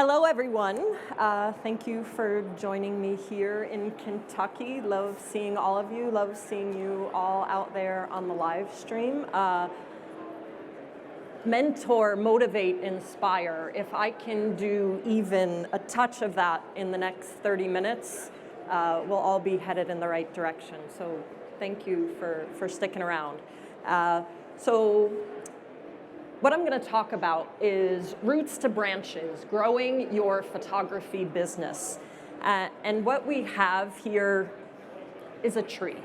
Hello, everyone. Thank you for joining me here in Kentucky. Love seeing all of you. Love seeing you all out there on the live stream. Mentor, motivate, inspire. If I can do even a touch of that in the next 30 minutes, we'll all be headed in the right direction. So thank you for sticking around. What I'm going to talk about is roots to branches, growing your photography business. And what we have here is a tree.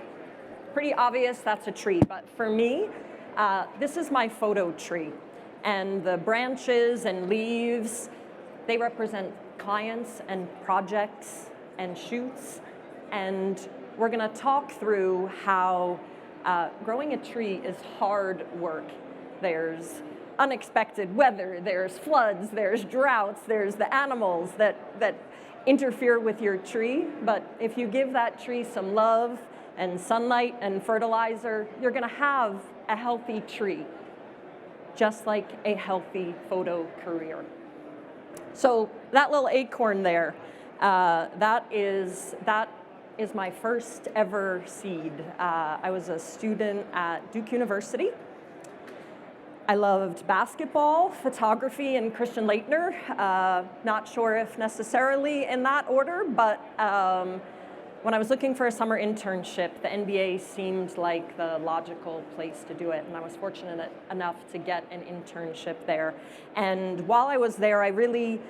Pretty obvious that's a tree, but for me, this is my photo tree. And the branches and leaves, they represent clients and projects and shoots. And we're going to talk through how growing a tree is hard work. There's unexpected weather, there's floods, there's droughts, there's the animals that interfere with your tree. But if you give that tree some love and sunlight and fertilizer, you're going to have a healthy tree, just like a healthy photo career. So that little acorn there, that is my first ever seed. I was a student at Duke University. I loved basketball, photography, and Christian Laettner. Not sure if necessarily in that order, but when I was looking for a summer internship, the NBA seemed like the logical place to do it, and I was fortunate enough to get an internship there. And while I was there, I really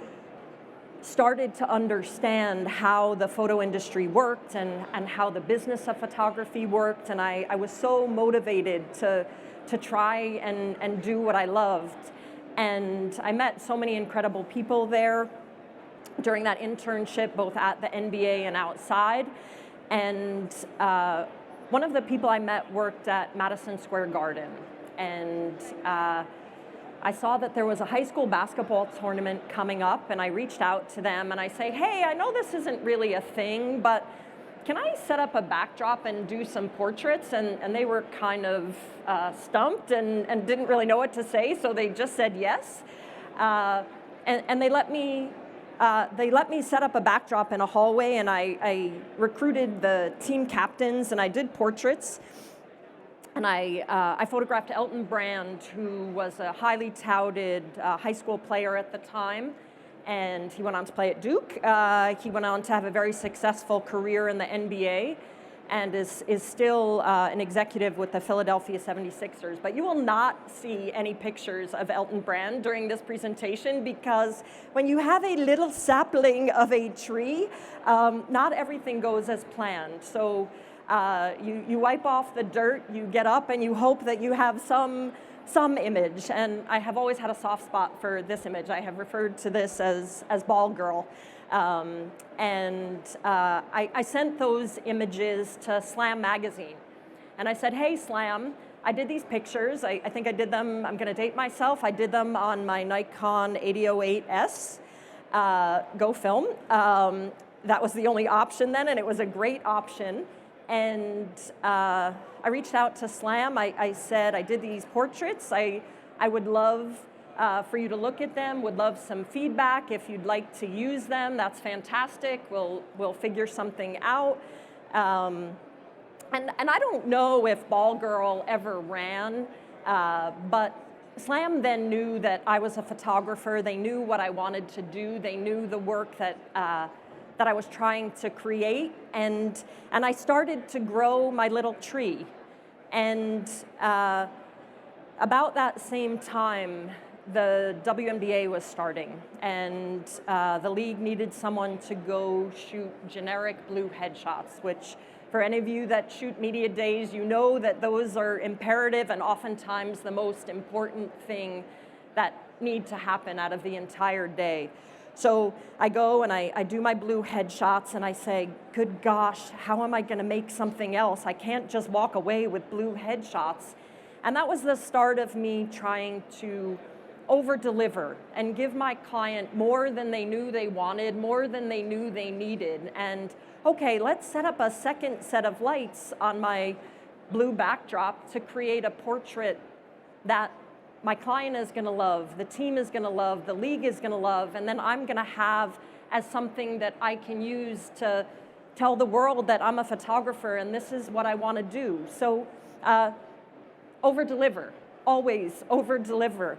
started to understand how the photo industry worked and how the business of photography worked, and I was so motivated to try and do what I loved. And I met so many incredible people there during that internship, both at the NBA and outside. And one of the people I met worked at Madison Square Garden. And I saw that there was a high school basketball tournament coming up, and I reached out to them and I say, hey, I know this isn't really a thing, but can I set up a backdrop and do some portraits? And they were kind of stumped and didn't really know what to say, so they just said yes. And they let me set up a backdrop in a hallway, and I recruited the team captains, and I did portraits. And I photographed Elton Brand, who was a highly touted high school player at the time. And he went on to play at Duke. He went on to have a very successful career in the NBA and is still an executive with the Philadelphia 76ers. But you will not see any pictures of Elton Brand during this presentation, because when you have a little sapling of a tree, not everything goes as planned. So you wipe off the dirt, you get up, and you hope that you have some image, and I have always had a soft spot for this image. I have referred to this as Ball Girl. I sent those images to Slam magazine. And I said, hey, Slam, I did these pictures. I think I did them, I'm going to date myself, I did them on my Nikon 8008S. Go film. That was the only option then, and it was a great option. And I reached out to Slam. I said, I did these portraits. I would love for you to look at them, would love some feedback. If you'd like to use them, that's fantastic. We'll figure something out. And I don't know if Ball Girl ever ran, but Slam then knew that I was a photographer. They knew what I wanted to do. They knew the work that I was trying to create, and I started to grow my little tree. And about that same time, the WNBA was starting, and the league needed someone to go shoot generic blue headshots, which for any of you that shoot media days, you know that those are imperative and oftentimes the most important thing that need to happen out of the entire day. So I go and I do my blue headshots, and I say, good gosh, how am I going to make something else? I can't just walk away with blue headshots. And that was the start of me trying to over-deliver and give my client more than they knew they wanted, more than they knew they needed. And okay, let's set up a second set of lights on my blue backdrop to create a portrait that my client is going to love, the team is going to love, the league is going to love, and then I'm going to have as something that I can use to tell the world that I'm a photographer and this is what I want to do. So over-deliver, always over-deliver.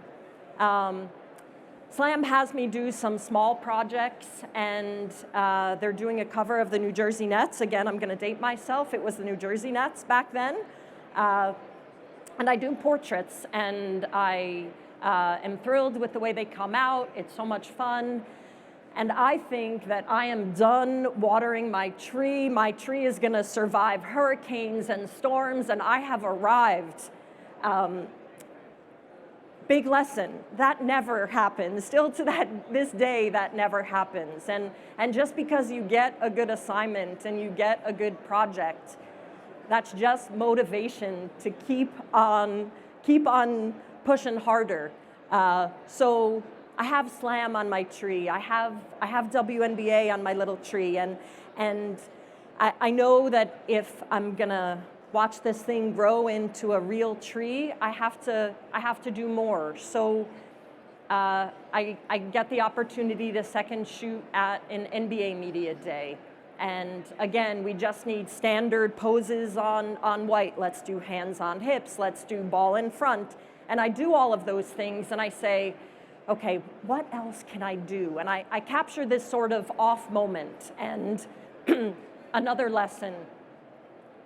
Slam has me do some small projects, and they're doing a cover of the New Jersey Nets. Again, I'm going to date myself. It was the New Jersey Nets back then. And I do portraits, and I am thrilled with the way they come out. It's so much fun. And I think that I am done watering my tree. My tree is going to survive hurricanes and storms, and I have arrived. Big lesson, that never happens. Still to this day, that never happens. And just because you get a good assignment and you get a good project, that's just motivation to keep on pushing harder. So I have Slam on my tree. I have WNBA on my little tree, and I know that if I'm gonna watch this thing grow into a real tree, I have to do more. So I get the opportunity to second shoot at an NBA Media Day. And again, we just need standard poses on white. Let's do hands on hips. Let's do ball in front. And I do all of those things, and I say, okay, what else can I do? And I capture this sort of off moment. And another lesson,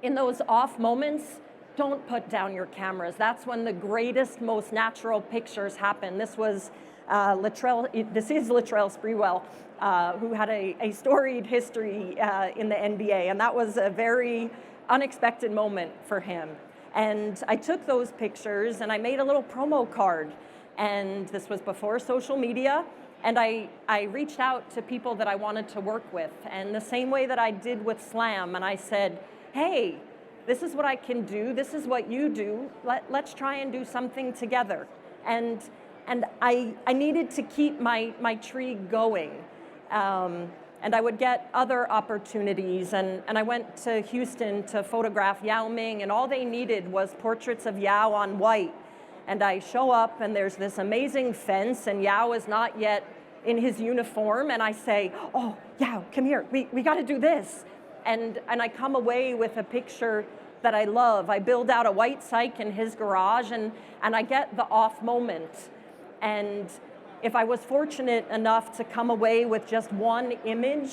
in those off moments, don't put down your cameras. That's when the greatest, most natural pictures happen. This is Latrell Sprewell, who had a storied history in the NBA, and that was a very unexpected moment for him. And I took those pictures and I made a little promo card, and this was before social media, and I reached out to people that I wanted to work with, and the same way that I did with Slam, and I said, hey, this is what I can do, this is what you do, let's try and do something together. And I needed to keep my tree going. And I would get other opportunities, and I went to Houston to photograph Yao Ming, and all they needed was portraits of Yao on white. And I show up, and there's this amazing fence, and Yao is not yet in his uniform, and I say, oh, Yao, come here, we got to do this. And I come away with a picture that I love. I build out a white cyc in his garage, and I get the off moment. And if I was fortunate enough to come away with just one image,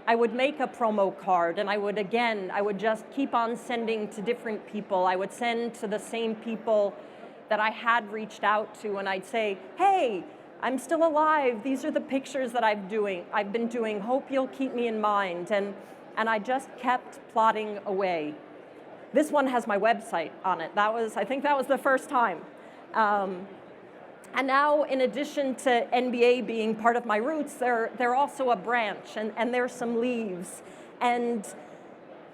I would make a promo card, and I would just keep on sending to different people. I would send to the same people that I had reached out to, and I'd say, hey, I'm still alive. These are the pictures that I've been doing. Hope you'll keep me in mind. And I just kept plodding away. This one has my website on it. I think that was the first time. And now, in addition to NBA being part of my roots, they're also a branch, and there's some leaves. And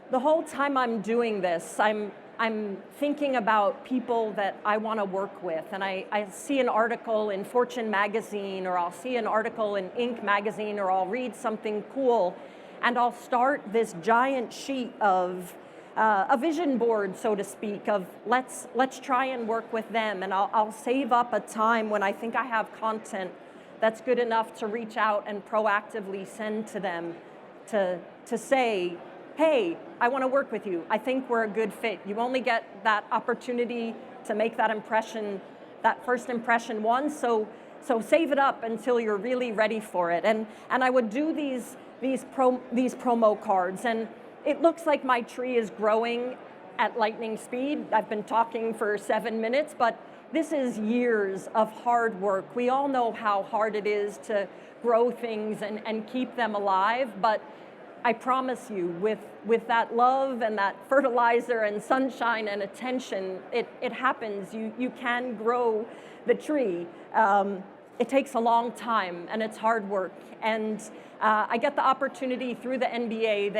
the whole time I'm doing this, I'm thinking about people that I want to work with. And I see an article in Fortune magazine, or I'll see an article in Inc magazine, or I'll read something cool, and I'll start this giant sheet of a vision board, so to speak, of let's try and work with them. And I'll save up a time when I think I have content that's good enough to reach out and proactively send to them to say, hey, I want to work with you. I think we're a good fit. You only get that opportunity to make that impression, that first impression once, so save it up until you're really ready for it. And I would do these promo cards, and it looks like my tree is growing at lightning speed. I've been talking for 7 minutes, but this is years of hard work. We all know how hard it is to grow things and keep them alive, but I promise you, with that love and that fertilizer and sunshine and attention, it happens. You can grow the tree. It takes a long time, and it's hard work. And I get the opportunity through the NBA.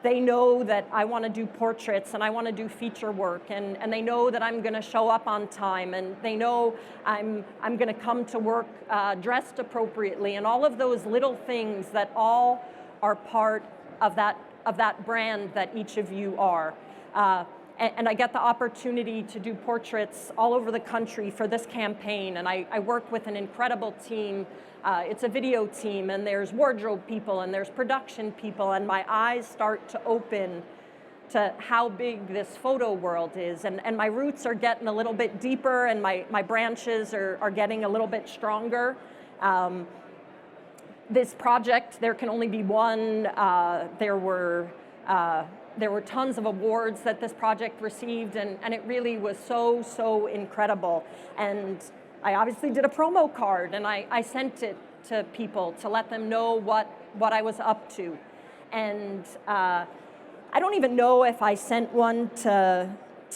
They know that I want to do portraits and I want to do feature work, and they know that I'm going to show up on time, and they know I'm going to come to work dressed appropriately, and all of those little things that all are part of that brand that each of you are. and I get the opportunity to do portraits all over the country for this campaign, and I work with an incredible team. It's a video team, and there's wardrobe people, and there's production people, and my eyes start to open to how big this photo world is, and my roots are getting a little bit deeper, and my branches are getting a little bit stronger. This project, there can only be one. There were tons of awards that this project received, and it really was so incredible. And I obviously did a promo card, and I sent it to people to let them know what I was up to. And I don't even know if I sent one to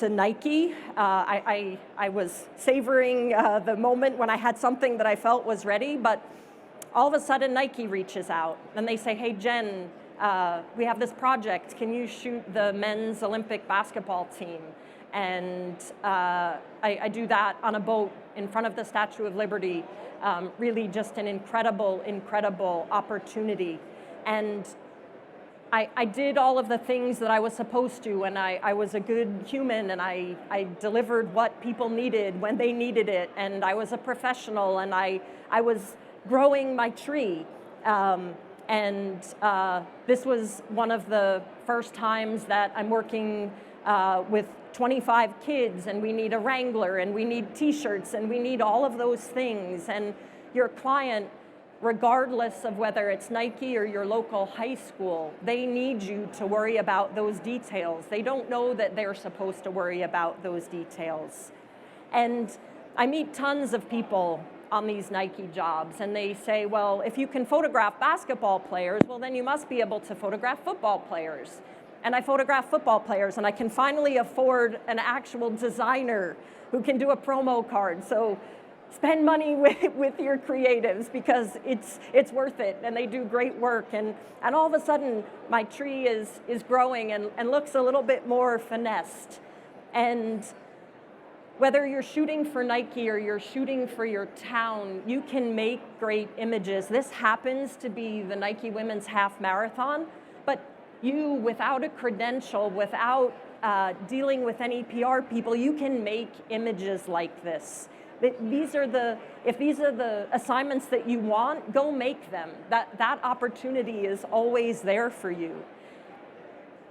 Nike. I was savoring the moment when I had something that I felt was ready, but all of a sudden Nike reaches out and they say, hey Jen, we have this project, can you shoot the men's Olympic basketball team? And I do that on a boat in front of the Statue of Liberty. Really just an incredible opportunity. And I did all of the things that I was supposed to, and I was a good human, and I delivered what people needed when they needed it, and I was a professional, and I was growing my tree. This was one of the first times that I'm working with 25 kids, and we need a Wrangler, and we need t-shirts, and we need all of those things. And your client, regardless of whether it's Nike or your local high school, they need you to worry about those details. They don't know that they're supposed to worry about those details. And I meet tons of people on these Nike jobs, and they say, well, if you can photograph basketball players, well, then you must be able to photograph football players. And I photograph football players, and I can finally afford an actual designer who can do a promo card. So spend money with your creatives, because it's worth it, and they do great work. And all of a sudden, my tree is growing and looks a little bit more finessed. And whether you're shooting for Nike or you're shooting for your town, you can make great images. This happens to be the Nike Women's Half Marathon, but you, without a credential, without dealing with any PR people, you can make images like this. If these are the assignments that you want, go make them. That opportunity is always there for you.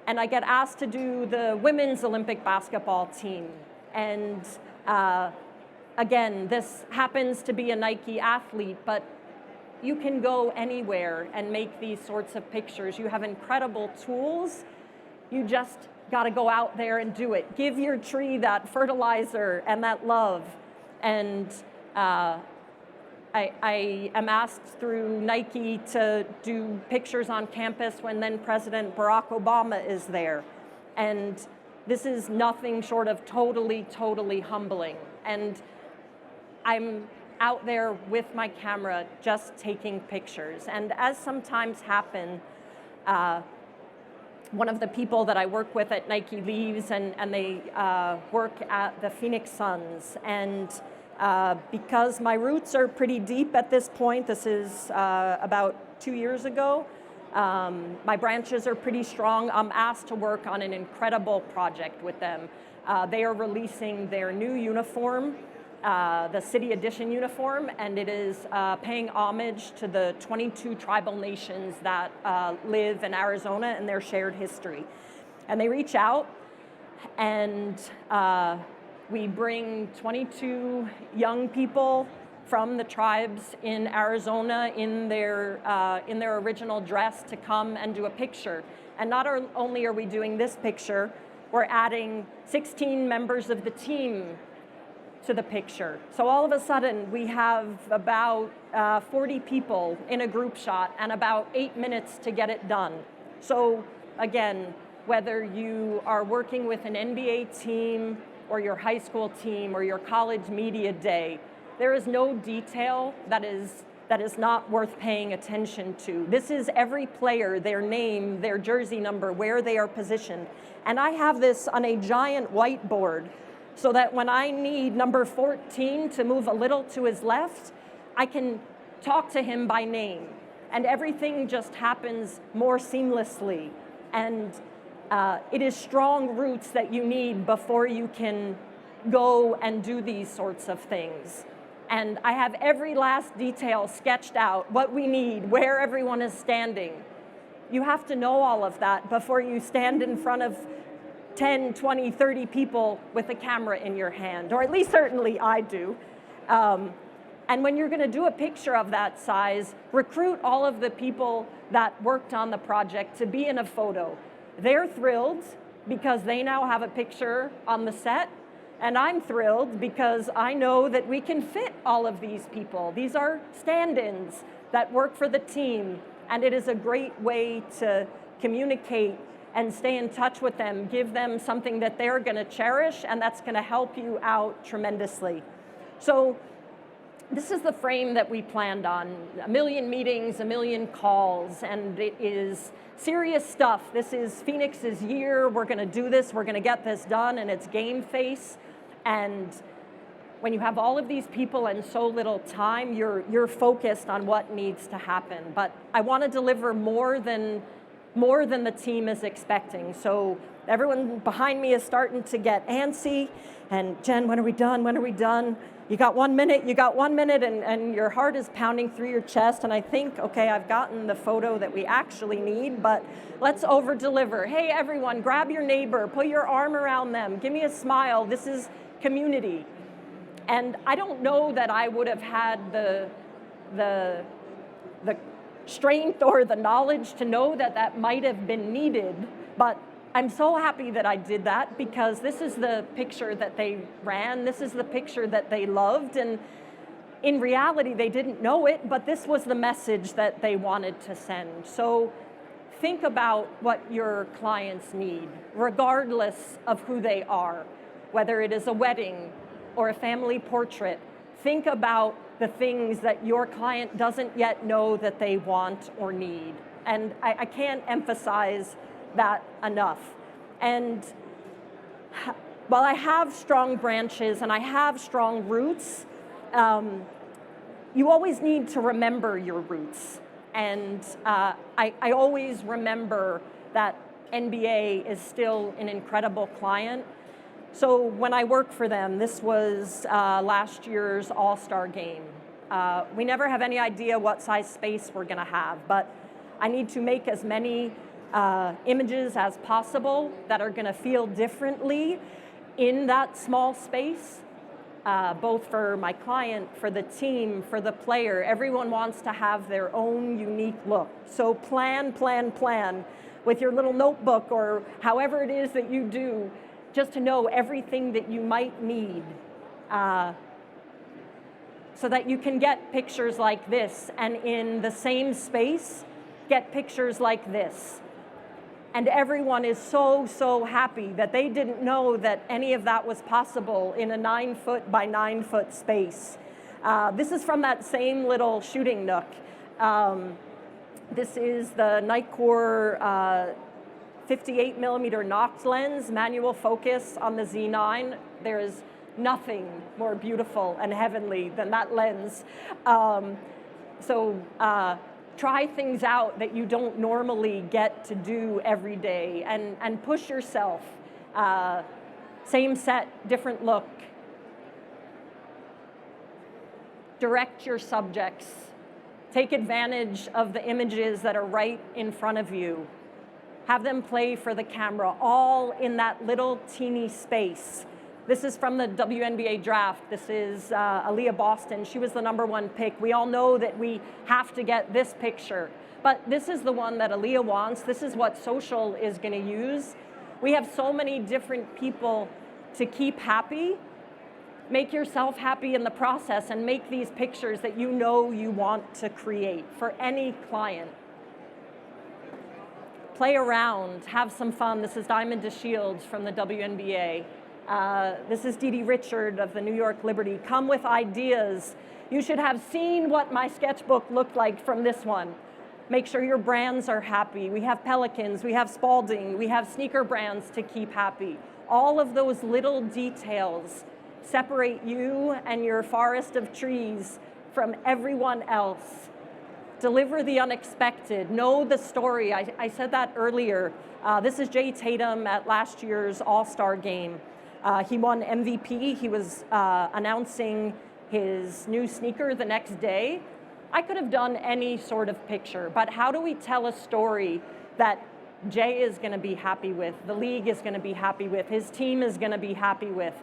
And I get asked to do the women's Olympic basketball team. And again, this happens to be a Nike athlete, but you can go anywhere and make these sorts of pictures. You have incredible tools. You just got to go out there and do it. Give your tree that fertilizer and that love. And I am asked through Nike to do pictures on campus when then President Barack Obama is there. And this is nothing short of totally humbling. And I'm out there with my camera just taking pictures. And as sometimes happen, one of the people that I work with at Nike leaves, and they work at the Phoenix Suns. And because my roots are pretty deep at this point, this is about 2 years ago, my branches are pretty strong. I'm asked to work on an incredible project with them. They are releasing their new uniform, the City Edition uniform, and it is paying homage to the 22 tribal nations that live in Arizona and their shared history. And they reach out, and we bring 22 young people from the tribes in Arizona in their original dress to come and do a picture. And not only are we doing this picture, we're adding 16 members of the team to the picture. So all of a sudden, we have about 40 people in a group shot and about 8 minutes to get it done. So again, whether you are working with an NBA team or your high school team or your college media day, there is no detail that is not worth paying attention to. This is every player, their name, their jersey number, where they are positioned. And I have this on a giant whiteboard so that when I need number 14 to move a little to his left, I can talk to him by name. And everything just happens more seamlessly. And It is strong roots that you need before you can go and do these sorts of things. And I have every last detail sketched out, what we need, where everyone is standing. You have to know all of that before you stand in front of 10, 20, 30 people with a camera in your hand, or at least certainly I do. And when you're gonna do a picture of that size, recruit all of the people that worked on the project to be in a photo. They're thrilled because they now have a picture on the set, and I'm thrilled because I know that we can fit all of these people. These are stand-ins that work for the team, and it is a great way to communicate and stay in touch with them, give them something that they're gonna cherish, and that's gonna help you out tremendously. So this is the frame that we planned on. 1 million meetings, 1 million calls, and it is serious stuff. This is Phoenix's year. We're gonna do this, we're gonna get this done, and it's game face. And when you have all of these people and so little time, you're focused on what needs to happen. But I wanna deliver more than the team is expecting. So everyone behind me is starting to get antsy, and Jen, when are we done, when are we done? You got 1 minute, and your heart is pounding through your chest, and I think, okay, I've gotten the photo that we actually need, but let's over-deliver. Hey everyone, grab your neighbor, put your arm around them, give me a smile, this is community. And I don't know that I would have had the strength or the knowledge to know that that might have been needed, but I'm so happy that I did that because this is the picture that they ran, this is the picture that they loved, and in reality they didn't know it, but this was the message that they wanted to send. So think about what your clients need, regardless of who they are, whether it is a wedding or a family portrait. Think about the things that your client doesn't yet know that they want or need. And I can't emphasize that enough. And while I have strong branches and I have strong roots, you always need to remember your roots. And I always remember that NBA is still an incredible client. So when I work for them, this was last year's All-Star game. We never have any idea what size space we're gonna have, but I need to make as many images as possible that are gonna feel differently in that small space, both for my client, for the team, for the player. Everyone wants to have their own unique look. So plan with your little notebook or however it is that you do, just to know everything that you might need so that you can get pictures like this, and in the same space, get pictures like this. And everyone is so happy that they didn't know that any of that was possible in a 9-foot by 9-foot space. This is from that same little shooting nook. This is the Nikon 58mm Nox lens, manual focus on the Z9. There's nothing more beautiful and heavenly than that lens. Try things out that you don't normally get to do every day, and push yourself. Same set, different look. Direct your subjects. Take advantage of the images that are right in front of you. Have them play for the camera, all in that little teeny space. This is from the WNBA draft. This is Aaliyah Boston. She was the #1 pick. We all know that we have to get this picture, but this is the one that Aaliyah wants. This is what social is gonna use. We have so many different people to keep happy. Make yourself happy in the process and make these pictures that you know you want to create for any client. Play around, have some fun. This is Diamond DeShields from the WNBA. This is Dee Dee Richard of the New York Liberty. Come with ideas. You should have seen what my sketchbook looked like from this one. Make sure your brands are happy. We have Pelicans, we have Spalding, we have sneaker brands to keep happy. All of those little details separate you and your forest of trees from everyone else. deliver the unexpected, know the story. I said that earlier. This is Jay Tatum at last year's All-Star game. He won MVP. He was announcing his new sneaker the next day. I could have done any sort of picture, but how do we tell a story that Jay is going to be happy with, the league is going to be happy with, his team is going to be happy with,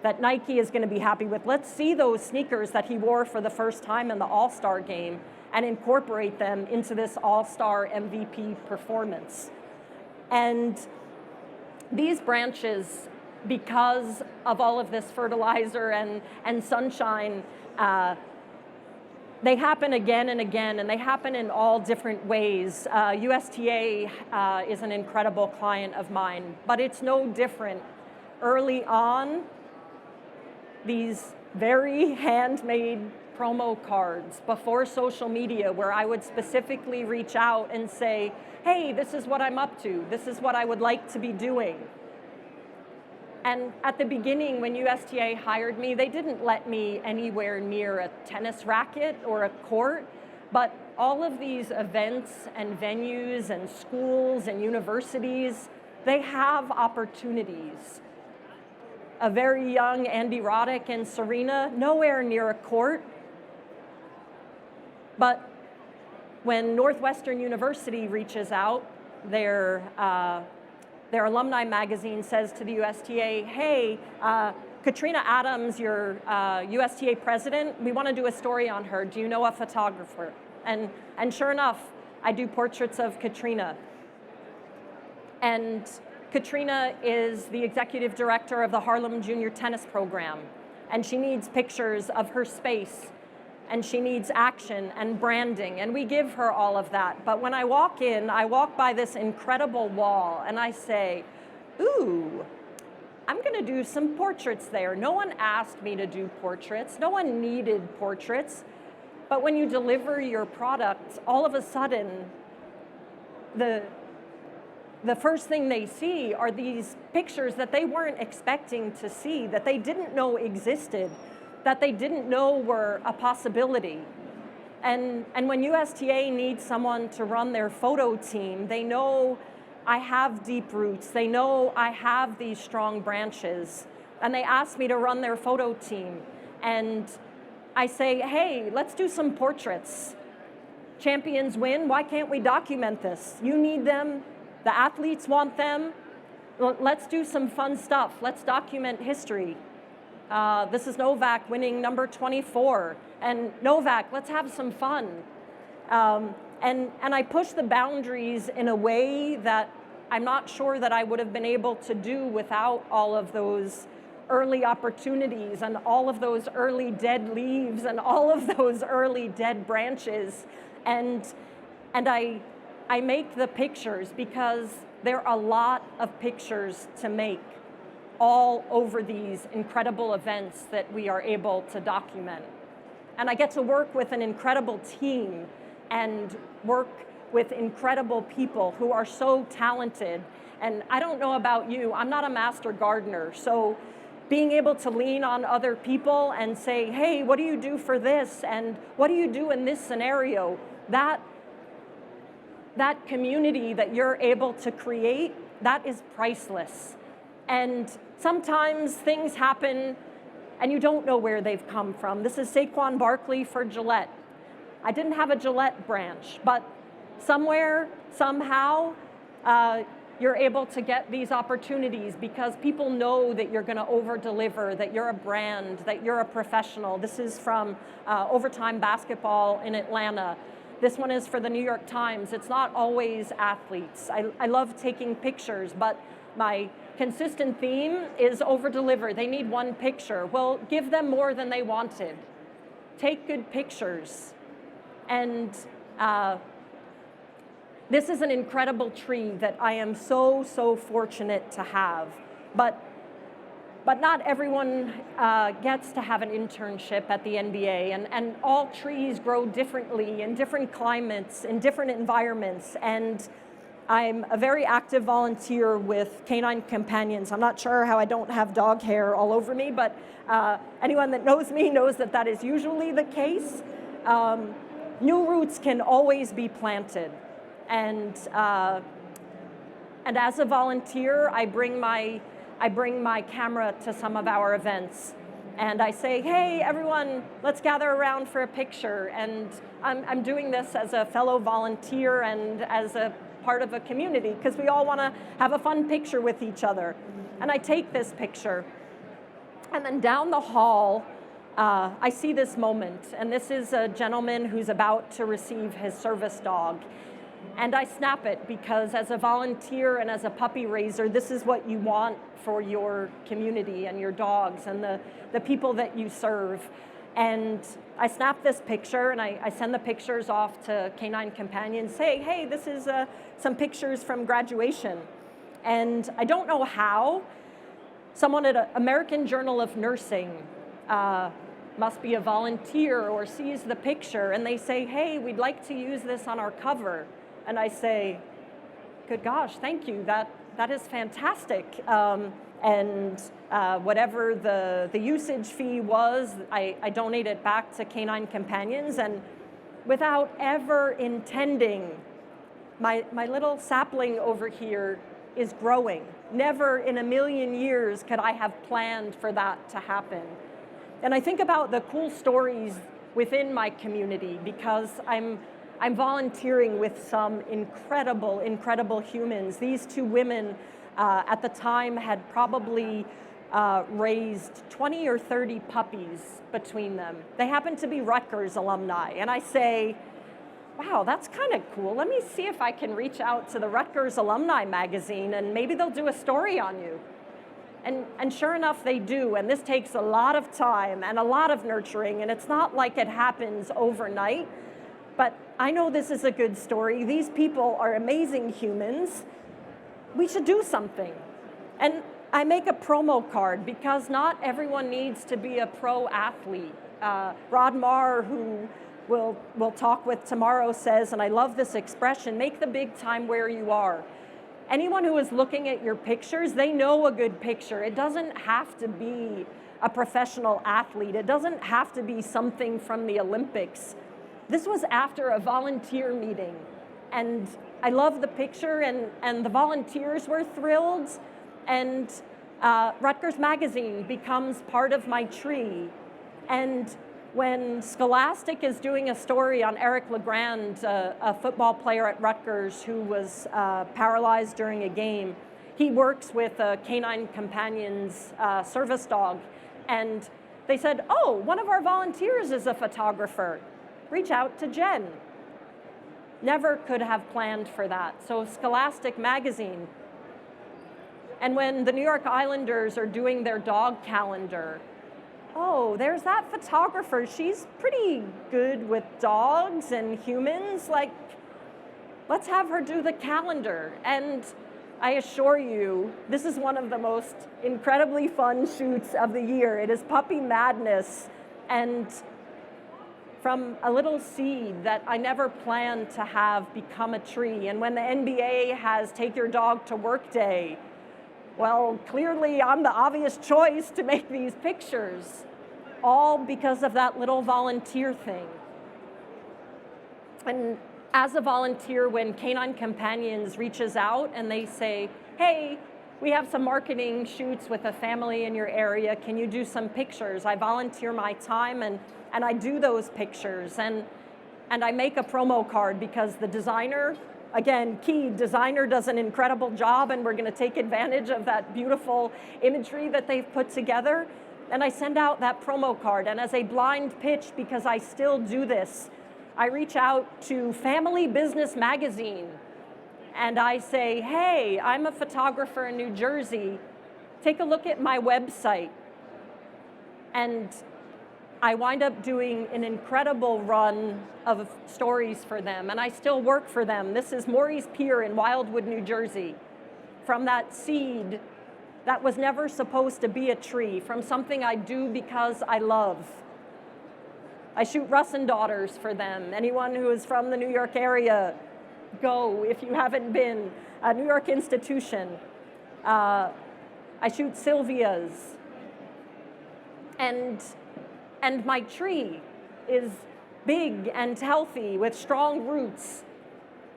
that Nike is going to be happy with? Let's see those sneakers that he wore for the first time in the All-Star game and incorporate them into this All-Star MVP performance. And these branches, because of all of this fertilizer and sunshine, they happen again and again, and they happen in all different ways. USTA is an incredible client of mine, but it's no different. Early on, these very handmade promo cards before social media, where I would specifically reach out and say, hey, this is what I'm up to. This is what I would like to be doing. And at the beginning, when USTA hired me, they didn't let me anywhere near a tennis racket or a court, but all of these events and venues and schools and universities, they have opportunities. A very young Andy Roddick and Serena, nowhere near a court. But when Northwestern University reaches out, their alumni magazine says to the USTA, hey, Katrina Adams, your USTA president, we want to do a story on her. Do you know a photographer? And sure enough, I do portraits of Katrina. And Katrina is the executive director of the Harlem Junior Tennis Program. And she needs pictures of her space. And she needs action and branding, and we give her all of that. But when I walk in, I walk by this incredible wall, and I say, ooh, I'm gonna do some portraits there. No one asked me to do portraits. No one needed portraits. But when you deliver your product, all of a sudden, the first thing they see are these pictures that they weren't expecting to see, that they didn't know existed, that they didn't know were a possibility. And when USTA needs someone to run their photo team, they know I have deep roots, they know I have these strong branches, and they ask me to run their photo team. And I say, hey, let's do some portraits. Champions win, why can't we document this? You need them, the athletes want them. Let's do some fun stuff, let's document history. This is Novak winning number 24. And Novak, let's have some fun. And I push the boundaries in a way that I'm not sure that I would have been able to do without all of those early opportunities and all of those early dead leaves and all of those early dead branches. And I make the pictures because there are a lot of pictures to make all over these incredible events that we are able to document. And I get to work with an incredible team and work with incredible people who are so talented. And I don't know about you, I'm not a master gardener, so being able to lean on other people and say, hey, what do you do for this? And what do you do in this scenario? That community that you're able to create, that is priceless. And sometimes things happen and you don't know where they've come from. This is Saquon Barkley for Gillette. I didn't have a Gillette branch, but somewhere, somehow, you're able to get these opportunities because people know that you're going to over-deliver, that you're a brand, that you're a professional. This is from Overtime Basketball in Atlanta. This one is for the New York Times. It's not always athletes. I love taking pictures, but my consistent theme is over-deliver. They need one picture. Well, give them more than they wanted. Take good pictures. And this is an incredible tree that I am so fortunate to have. But not everyone gets to have an internship at the NBA, and all trees grow differently in different climates, in different environments. And I'm a very active volunteer with Canine Companions. I'm not sure how I don't have dog hair all over me, but anyone that knows me knows that that is usually the case. new roots can always be planted. And as a volunteer, I bring my camera to some of our events. And I say, hey, everyone, let's gather around for a picture. And I'm doing this as a fellow volunteer and as a part of a community, because we all want to have a fun picture with each other. And I take this picture. And then down the hall, I see this moment. And this is a gentleman who's about to receive his service dog. And I snap it because as a volunteer and as a puppy raiser, this is what you want for your community and your dogs and the people that you serve. And I snap this picture and I send the pictures off to Canine Companions, say, hey, this is some pictures from graduation. And I don't know how, someone at American Journal of Nursing must be a volunteer or sees the picture and they say, hey, we'd like to use this on our cover. And I say, good gosh, thank you, that is fantastic. And whatever the usage fee was, I donate it back to Canine Companions. And without ever intending, my little sapling over here is growing. Never in a million years could I have planned for that to happen. And I think about the cool stories within my community because I'm volunteering with some incredible, incredible humans. These two women at the time had probably raised 20 or 30 puppies between them. They happen to be Rutgers alumni. And I say, wow, that's kind of cool. Let me see if I can reach out to the Rutgers Alumni magazine and maybe they'll do a story on you. And sure enough, they do. And this takes a lot of time and a lot of nurturing. And it's not like it happens overnight. But I know this is a good story. These people are amazing humans. We should do something. And I make a promo card because not everyone needs to be a pro athlete. Rod Marr, who we'll talk with tomorrow, says, and I love this expression, make the big time where you are. Anyone who is looking at your pictures, they know a good picture. It doesn't have to be a professional athlete. It doesn't have to be something from the Olympics. This was after a volunteer meeting, and I love the picture, and the volunteers were thrilled, and Rutgers Magazine becomes part of my tree. And when Scholastic is doing a story on Eric LeGrand, a football player at Rutgers who was paralyzed during a game, he works with a Canine Companions service dog, and they said, oh, one of our volunteers is a photographer. Reach out to Jen. Never could have planned for that. So Scholastic Magazine. And when the New York Islanders are doing their dog calendar, oh, there's that photographer. She's pretty good with dogs and humans. Like, let's have her do the calendar. And I assure you, this is one of the most incredibly fun shoots of the year. It is puppy madness. And from a little seed that I never planned to have become a tree. And when the NBA has Take Your Dog to Work Day, well, clearly I'm the obvious choice to make these pictures, all because of that little volunteer thing. And as a volunteer, when Canine Companions reaches out and they say, hey, we have some marketing shoots with a family in your area, can you do some pictures? I volunteer my time and I do those pictures, and I make a promo card because the designer, again, key, designer does an incredible job, and we're going to take advantage of that beautiful imagery that they've put together. And I send out that promo card, and as a blind pitch, because I still do this, I reach out to Family Business Magazine, and I say, hey, I'm a photographer in New Jersey. Take a look at my website. And I wind up doing an incredible run of stories for them, and I still work for them. This is Maury's Pier in Wildwood, New Jersey. From that seed that was never supposed to be a tree, from something I do because I love. I shoot Russ and Daughters for them. Anyone who is from the New York area, go if you haven't been. A New York institution. I shoot Sylvia's. And my tree is big and healthy with strong roots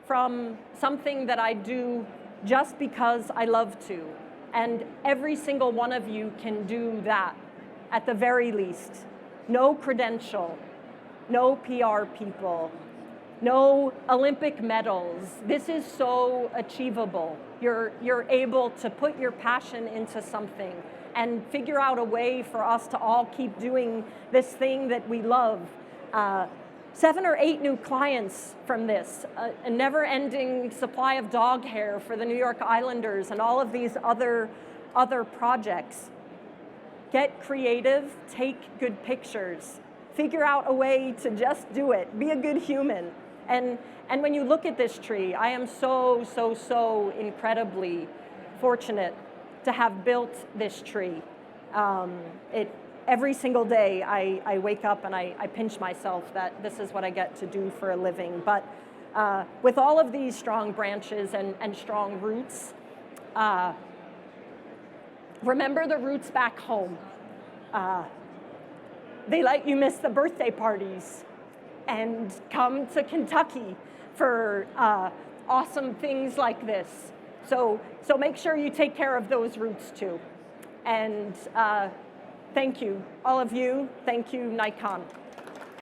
from something that I do just because I love to. And every single one of you can do that at the very least. No credential, no PR people, no Olympic medals. This is so achievable. You're able to put your passion into something and figure out a way for us to all keep doing this thing that we love. 7 or 8 new clients from this, a never-ending supply of dog hair for the New York Islanders and all of these other projects. Get creative, take good pictures, figure out a way to just do it, be a good human. And when you look at this tree, I am so incredibly fortunate to have built this tree. Every single day I wake up and I pinch myself that this is what I get to do for a living. But with all of these strong branches and strong roots, remember the roots back home. They let you miss the birthday parties and come to Kentucky for awesome things like this. So make sure you take care of those roots too. And thank you, all of you. Thank you, Nikon.